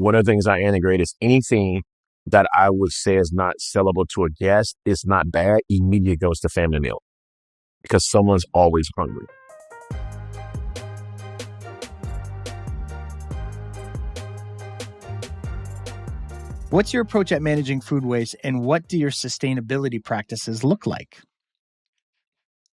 one of the things I integrate is anything that I would say is not sellable to a guest, it's not bad, immediately goes to family meal because someone's always hungry. What's your approach at managing food waste, and what do your sustainability practices look like?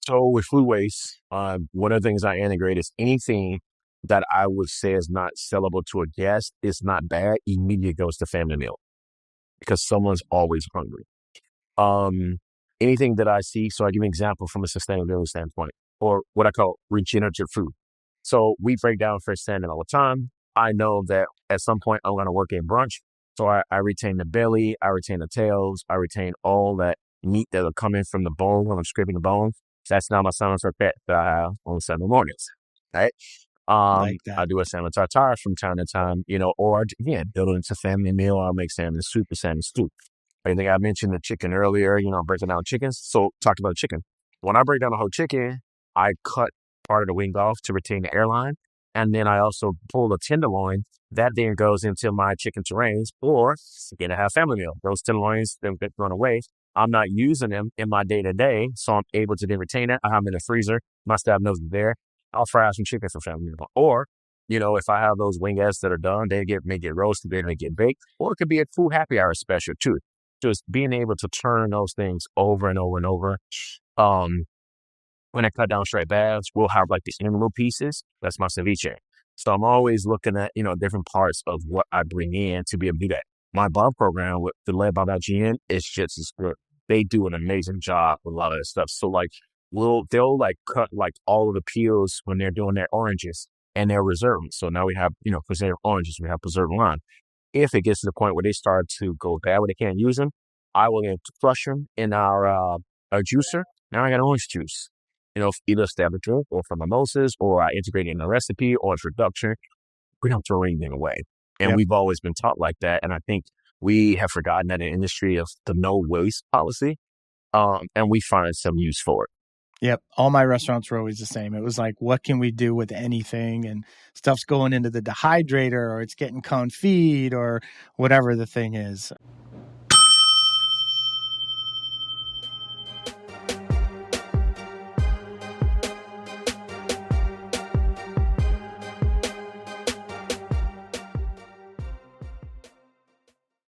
So with food waste, one of the things I integrate is anything that I would say is not sellable to a guest, it's not bad, immediately goes to family meal because someone's always hungry. Anything that I see, so I give an example from a sustainability standpoint, or what I call regenerative food. So we break down fresh salmon all the time. I know that at some point I'm going to work in brunch. So I retain the belly, I retain the tails, I retain all that meat that will come in from the bone when I'm scraping the bone. So that's now my salmon tartare that I have on Sunday mornings, right? Like that. I do a salmon tartare from time to time, or again, build it into family meal. I'll make salmon soup or salmon stew. I think I mentioned the chicken earlier, breaking down chickens. So talk about chicken. When I break down the whole chicken, I cut part of the wing off to retain the airline. And then I also pull the tenderloin. That then goes into my chicken terrains, or again, I have family meal. Those tenderloins, them get thrown away. I'm not using them in my day to day, so I'm able to then retain it. I have them in the freezer. My staff knows they're there. I'll fry some chicken for family meal. Or, if I have those wingettes that are done, may get roasted, they may get baked, or it could be a food happy hour special too. Just being able to turn those things over and over and over. When I cut down straight bags, we'll have like these little pieces. That's my ceviche. So I'm always looking at, different parts of what I bring in to be able to do that. My bomb program with the led by that GN is just as good. They do an amazing job with a lot of that stuff. So like, they'll like cut like all of the peels when they're doing their oranges and they'll reserve them. So now we have, because they're oranges, we have preserved lime. If it gets to the point where they start to go bad where they can't use them, I will then crush them in our juicer. Now I got orange juice. Either standard drink or from mimosas, or I integrate it in a recipe or a production. We don't throw anything away. And we've always been taught like that. And I think we have forgotten that in the industry of the no waste policy. And we find some use for it. Yep. All my restaurants were always the same. It was like, what can we do with anything? And stuff's going into the dehydrator, or it's getting confit, or whatever the thing is.